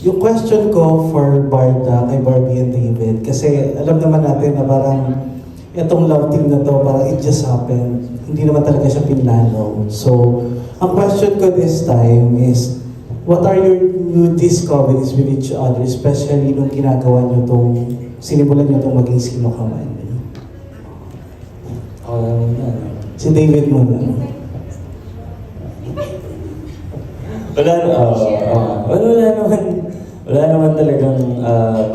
Yung question ko for Barda, kay Barbie and David, kasi alam naman natin na parang itong love team na to, parang it just happened. Hindi naman talaga siya pinlano. So, ang question ko this time is, what are your new discoveries with each other, especially nung ginagawa nyo tong, sinimulan nyo tong maging sino ka man? Si David muna. Wala naman talagang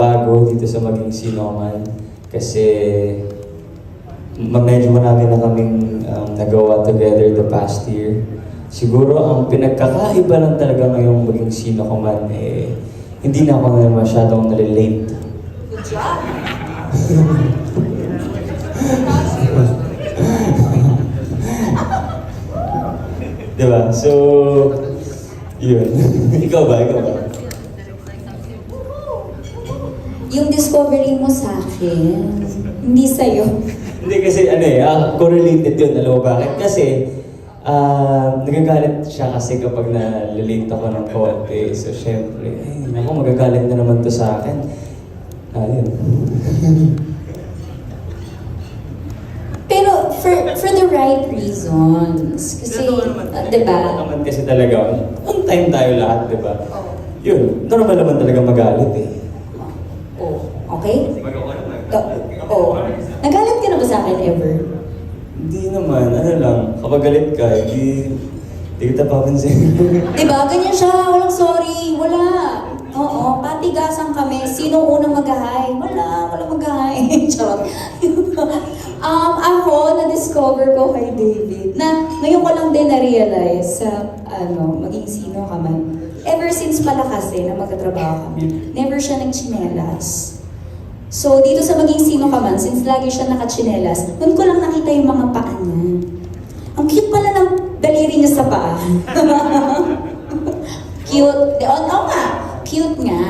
bago dito sa maging sino man. Kasi medyo marami na kaming nagawa together the past year. Siguro ang pinagkakaiba lang talaga ngayong maging sino ko man, hindi na ako na masyadong nalilate. Good job! Diba? So, yun. Ikaw ba? Yung discovery mo sa akin, hindi sa'yo. Hindi kasi correlated yun. Alam mo bakit? Kasi, nagagalit siya kasi kapag nalilate ako ng konti. So, syempre, magagalit na naman to sa akin. Yun. Pero for the right reasons. Kasi, diba? Naman kasi talaga, on time tayo lahat, diba? Oh. Yun, normal naman talaga magalit eh. Oh, okay? Oh. Nagalit ka na ba sa akin ever? Hindi naman, kapag galit ka, hindi kita papansin. Diba? Ganyan siya. Walang sorry. Wala. Oo. Patigasan kami. Sino unang mag-hi? Walang mag-hi. Charot. Ako, na-discover ko kay David na ngayon ko lang din na-realize sa maging sino ka man. Ever since pala kasi na magkatrabaho kami, never siya nagchinelas. So, dito sa maging sino ka man, since lagi siya nakachinelas, doon ko lang nakita yung mga paa niya. Ang cute pala ng daliri niya sa paa. Cute. Oo nga. Cute nga.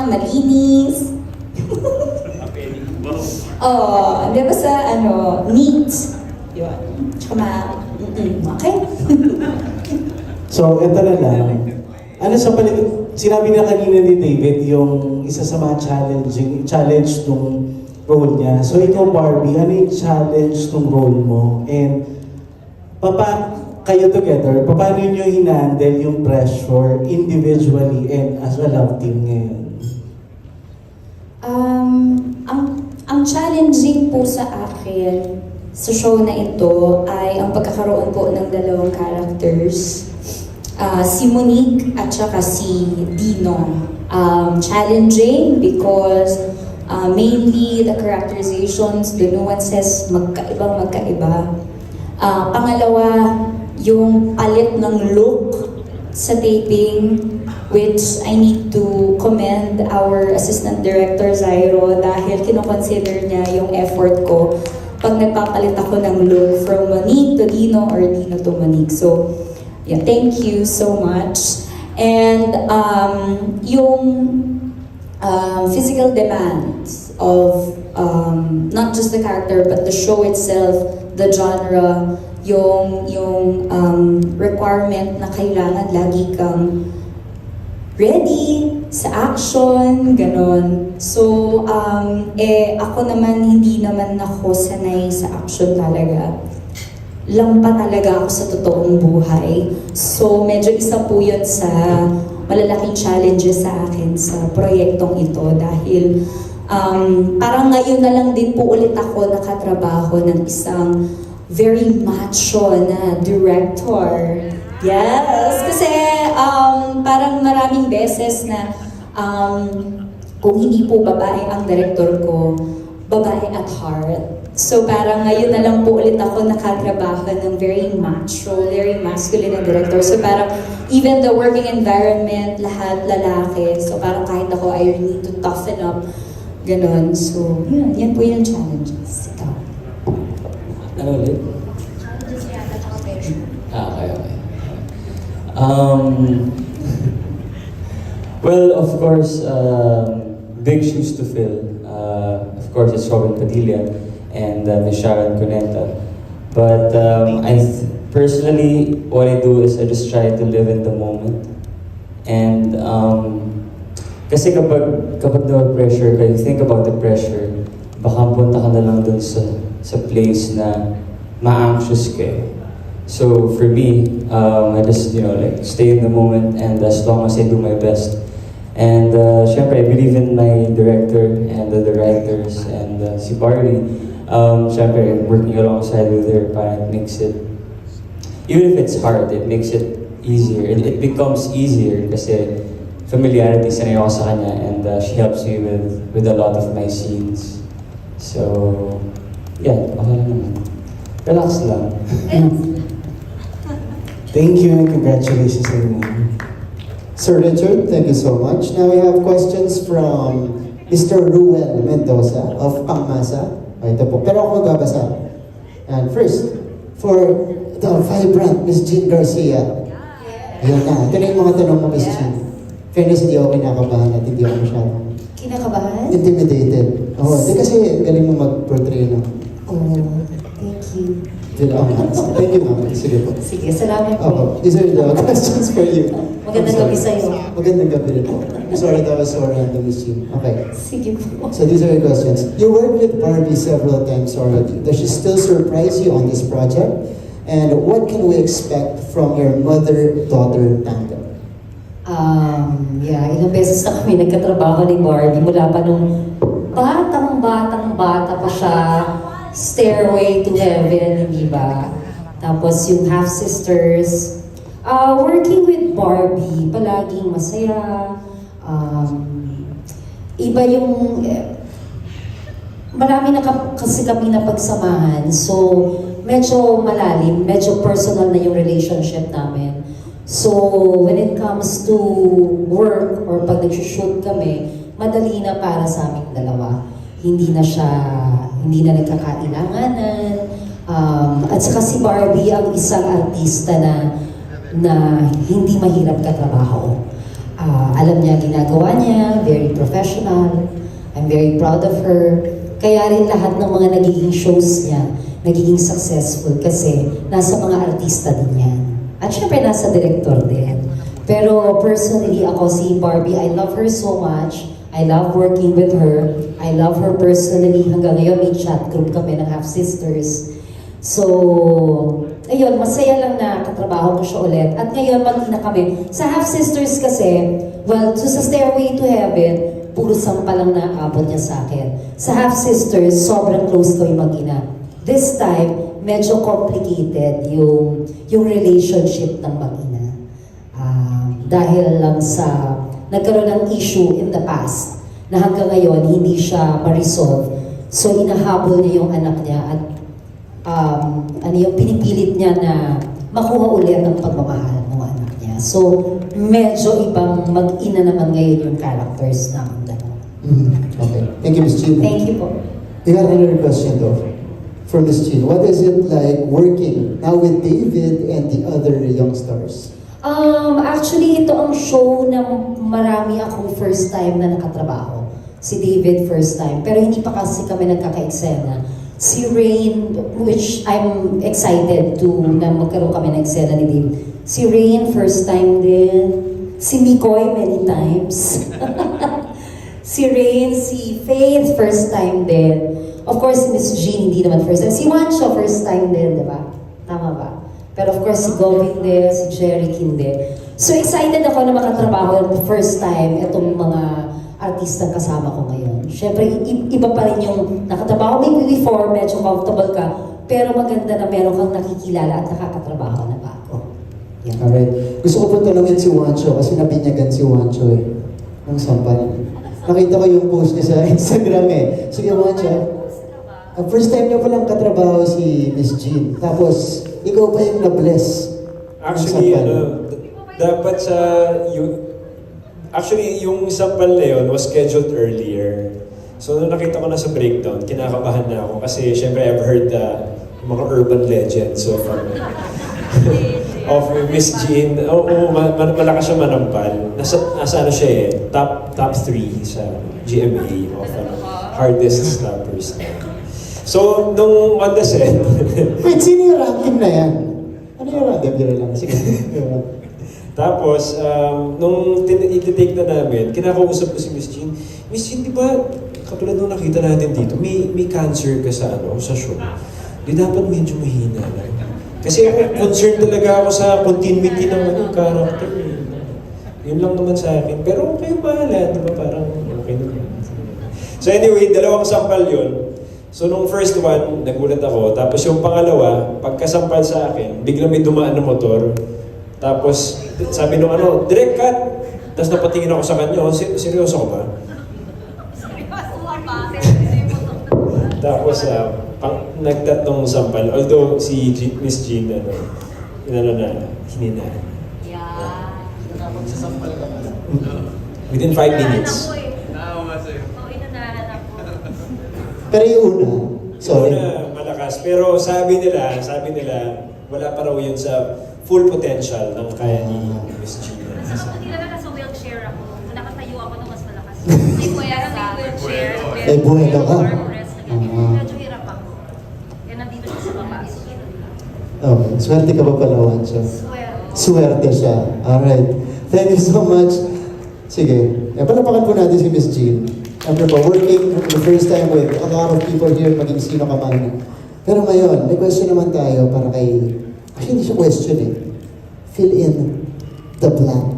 Malinis. Oh, di ba sa neat. Yun. Tsaka okay. So, ito na lang. Sinabi na kanina ni David yung isa sa mga challenge nung role niya. So, ikaw Barbie, ano yung challenge nung role mo? And, kayo together, paano nyo hinandle yung pressure individually and as a love team ngayon? Ang challenging po sa akin sa show na ito ay ang pagkakaroon po ng dalawang characters. Si Monique at saka si Dino. Challenging because mainly the characterizations, the nuances, magkaiba. Pangalawa, yung palit ng look sa taping, which I need to commend our assistant director Zairo dahil kinoconsider niya yung effort ko pag nagpapalit ako ng look from Monique to Dino or Dino to Monique. So, yeah, thank you so much. And yung physical demands of not just the character but the show itself, the genre, yung requirement na kailangan lagi kang ready sa action, ganon. So, ako naman, hindi naman ako sanay sa action talaga. Lampa talaga ako sa totoong buhay. So, medyo isa po yun sa malalaking challenges sa akin sa proyektong ito dahil parang ngayon na lang din po ulit ako nakatrabaho ng isang very macho na director. Yes! Kasi parang maraming beses na kung hindi po babae ang director ko, babae at heart. So parang ngayon na lang po ulit ako nakatrabaho ng very macho, very masculine na director. So parang even the working environment, lahat lalaki. So parang kahit ako, I need to toughen up. Ganon. So yan po yung challenges. Ikaw. Ano ulit? Challenges yata, tsaka pressure. Okay. Well, of course, big shoes to fill. Of course, it's Robin Padilla and Miss Sharon Cuneta. But personally, what I do is I just try to live in the moment. And kasi kapag na-pressure ka, you think about the pressure, baka punta ka na lang dun sa place na ma-anxious ka. So for me, I just, like, stay in the moment, and as long as I do my best. And syempre, I believe in my director and the writers and si Barbie. Syempre, working alongside with her, parang it makes it, even if it's hard, it makes it easier. It becomes easier kasi familiarity, sanay ako sa kanya, and she helps me with a lot of my scenes. So, yeah, okay lang naman. Relax lang. Thank you and congratulations sa inyo. Sir Richard, thank you so much. Now we have questions from Mr. Ruel Mendoza of Pangmasa. Ito po. Pero ako magbabasa. And first, for the vibrant Miss Jean Garcia. Ayan na. Ito na yung mga tanong mo, Miss Jean. Fairness, hindi ako kinakabahan at hindi ako masyadong Kinakabahan? intimidated. Oo, di kasi galing mo mag-portray na. Oh, thank you. Thank you, ma'am. Sige po. Sige, salamat Opo, po. these are the questions for you. Magandang gabi sa'yo. Magandang gabi rin po. Sorry, that was so random, Miss Jean. Okay. Sige po. So these are the questions. You worked with Barbie several times already. Does she still surprise you on this project? And what can we expect from your mother-daughter tandem? Ilang beses na kami nagkatrabaho ni Barbie mula pa nung batang-bata pa siya. Stairway to Heaven, di ba? Tapos yung Half Sisters. Working with Barbie, palaging masaya. Iba yung... marami na kasi kami napagsamahan. So, medyo malalim, medyo personal na yung relationship namin. So, when it comes to work or pag nag-shoot kami, madali na para sa aming dalawa. Hindi na nagkakailanganan. At saka si Barbie ang isang artista na hindi mahirap katrabaho. Alam niya ginagawa niya, very professional. I'm very proud of her. Kaya rin lahat ng mga nagiging shows niya, nagiging successful kasi nasa mga artista din yan. At syempre nasa director din. Pero personally ako si Barbie, I love her so much. I love working with her. I love her personally. Hanggang ngayon may chat group kami ng Half Sisters. So, ayun, masaya lang na katrabaho ko siya ulit. At ngayon, mag-ina kami. Sa Half Sisters kasi, well, sa Stairway to Heaven, puro sampa lang naabot niya sa akin. Sa Half Sisters, sobrang close kami mag-ina. This time, medyo complicated yung relationship ng mag-ina. Dahil lang sa nagkaroon ng issue in the past na hanggang ngayon hindi siya ma-resolve. So, inahabol niya yung anak niya at pinipilit niya na makuha ulit ang pagmamahal ng anak niya. So, medyo ibang mag-ina naman ngayon yung characters ng dalawa. Okay. Thank you, Miss Jean. Thank you po. We have another question though. For Miss Jean, what is it like working now with David and the other young stars? Actually, ito ang show na marami akong first time na nakatrabaho. Si David first time. Pero hindi pa kasi kami nagkaka-eksena. Si Rain, which I'm excited to na magkaroon kami ng eksena ni David. Si Rain first time din. Si Mikoy many times. Si Rain, si Faith first time din. Of course, si Miss Jean hindi naman first time. Si Wancho first time din, di ba? Tama ba? Pero of course, si Govin din, si Jerry hindi. So excited ako na makatrabaho the first time itong mga artistang kasama ko ngayon. Siyempre, iba pa rin yung nakatrabaho maybe before, medyo comfortable ka, pero maganda na meron kang nakikilala at nakakatrabaho na bago. Yan. Alright. Gusto ko po tanungin si Wancho kasi nabinyagan si Wancho eh. Ang sampal. Nakita ko yung post niya sa Instagram eh. Sige Wancho. First time niyo palang katrabaho si Miss Jean. Tapos, ikaw pa yung na-bless. Actually, dapat sa... Actually, yung sampal na yun was scheduled earlier. So, nung nakita ko na sa breakdown, kinakabahan na ako. Kasi, syempre, I've heard mga urban legends of Miss Jean. Malakas siya manampal. Nasa ano siya eh, top 3 sa GMA of hardest snappers. So, nung on the set... Wait, sino yung ranking na yan? Ano yung ranking? Biro lang. Sige. Tapos, nung iti-take na namin, kinakausap ko si Miss Jean. Miss Jean, di ba, katulad nung nakita natin dito, may cancer ka sa show. Di dapat medyo mahina lang. Kasi ako, concerned talaga ako sa continuity ng character. Yun lang naman sa akin. Pero kayo bahala, di ba? Parang okay naman. So anyway, dalawang sampal yun. So nung first one, nagulat ako. Tapos yung pangalawa, pagkasampal sa akin, biglang may dumaan na motor. Tapos sabi nung direct cut. Tapos napatingin ako sa kanya, seryoso ko ba? Tapos nagtatlong sampal. Although si Miss Jean, hinina. Within 5 minutes. Pero yung una, sorry. Una, malakas. Pero sabi nila, wala pa raw yun sa full potential ng kaya ni Miss Gina. Sa kanila na nasa wheelchair ako. Nakatayo ako ng mas malakas. Hindi ko yan sa wheelchair. Eh, buwelo ka. Armrest na ganyan. Medyo hirap ako. Kaya nandito siya sa baba. So, Okay, swerte ka ba pala, Wancho? Swerte siya. Alright. Thank you so much. Sige, palapakan po natin si Miss Jean. Siyempre po, working for the first time with a lot of people here, maging sino ka man. Pero ngayon, may question naman tayo para kay... Actually, hindi siya question eh. Fill in the blank.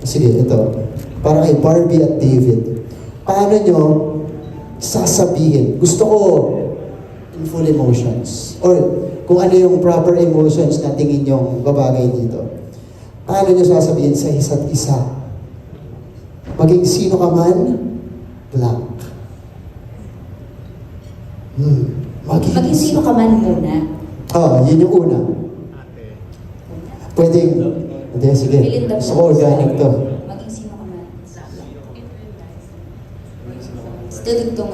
Sige, ito. Para kay Barbie at David. Paano nyo sasabihin? Gusto ko in full emotions. Or kung ano yung proper emotions na tingin yung babagay dito. Paano nyo sasabihin sa isa't isa? Maging sino ka man, blank. Maging sino ka man muna. Yun yung una. Pwedeng, hindi, sige. Fill in the Gusto ko organic to. Maging sino ka man. Still itong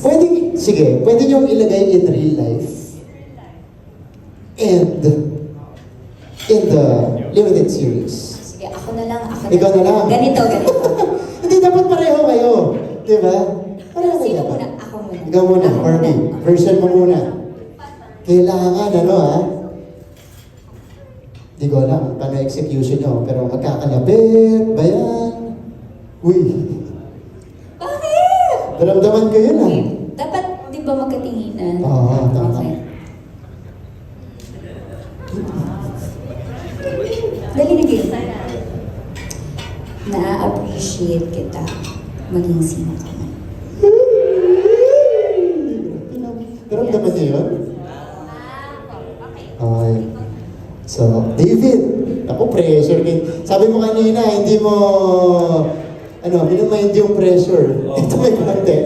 Pwede, sige, pwede nyo ilagay in real life. And in the limited series. Sige, ako na lang. Ikaw na lang. Ganito. Hindi dapat pareho kayo. Di ba? Pareho kayo Sino dapat. muna? Ako muna. Ikaw muna, Ako Barbie. muna. Version mo muna. Kailangan, Di ko alam paano execution nyo, pero magkakalapit ba yan? Uy, Bakit? daramdaman ko yun Okay. Dapat, di ba magkatinginan? Oo, tama. Okay. Dali na game. Na-appreciate kita. Maging sino ka man. Daramdaman niyo yun? Okay. So, David, ako pressure. Sabi mo kanina, hindi mo, minimind yung pressure. Ito may konti.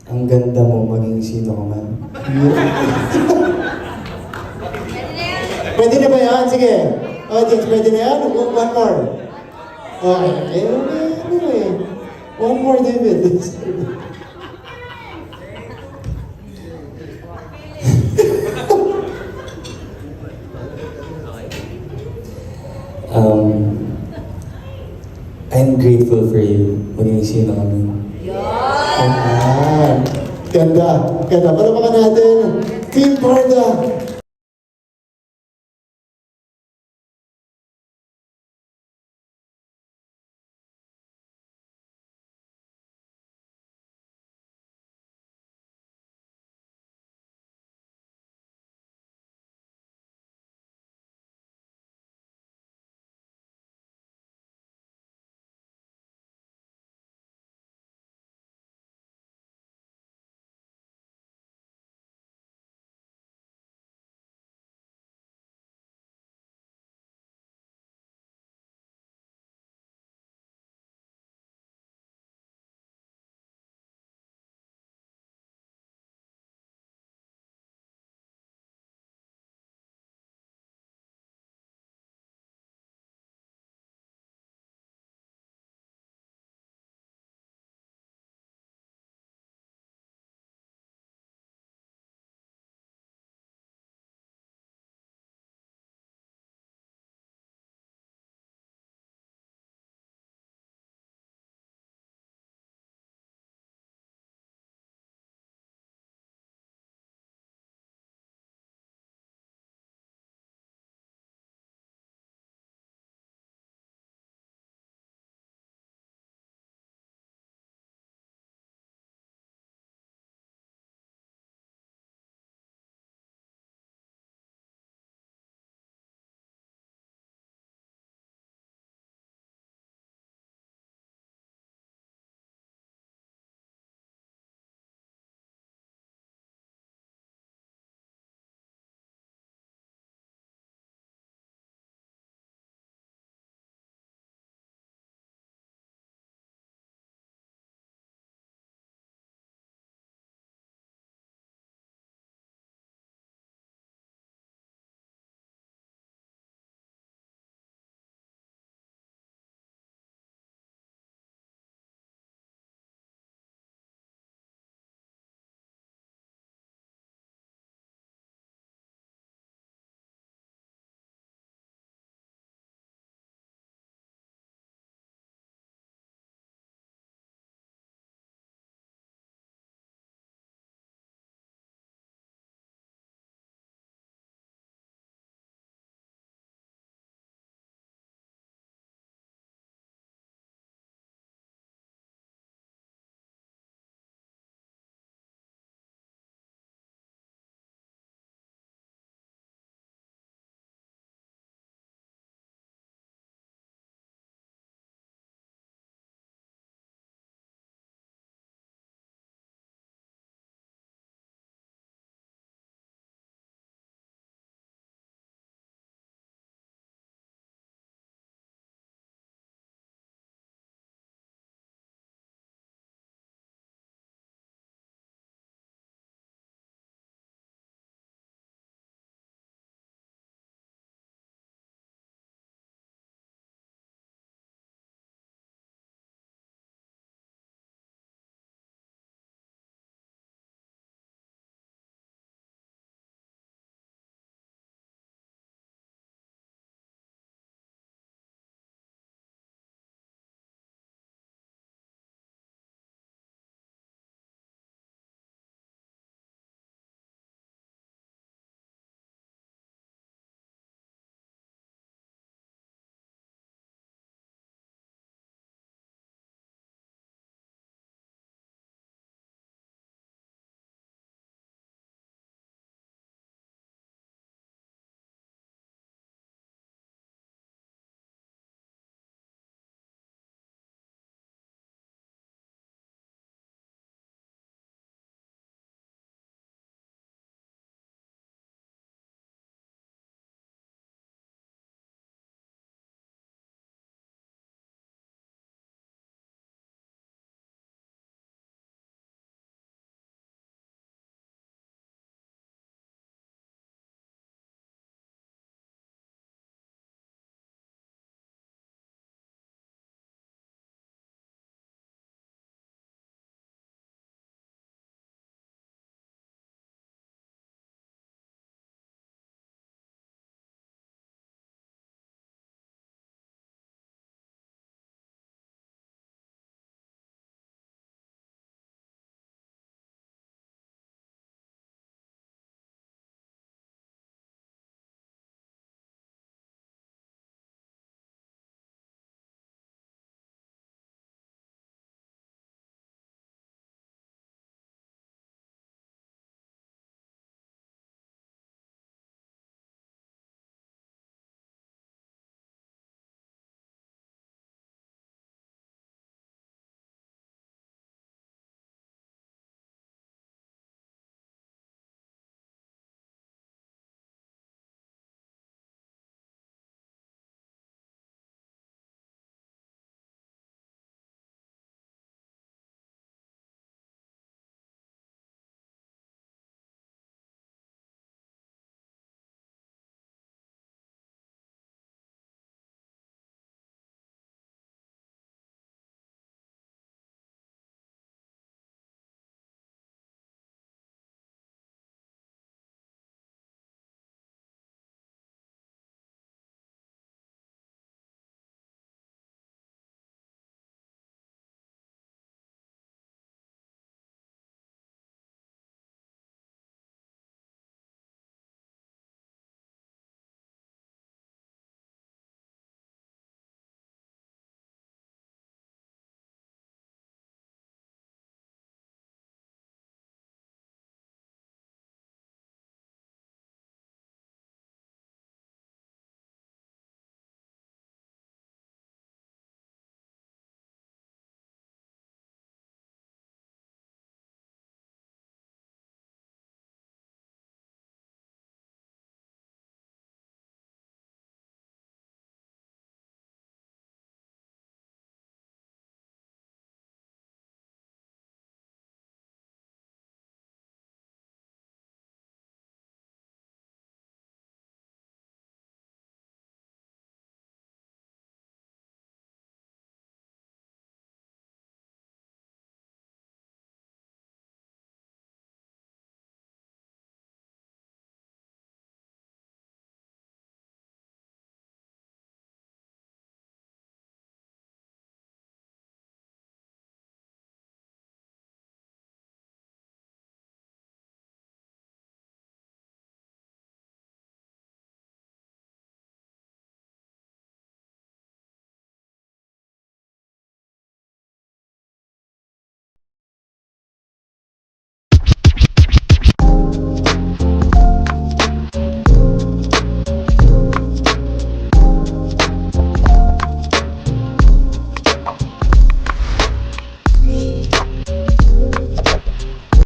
Ang ganda mo maging sino ka man. Pwede na ba yan? Sige. Audience, pwede na yan? One more. Okay. One more, David. I'm grateful for you maging sino ka man. Ayan. Ganda. Palapakan natin. Team Barda.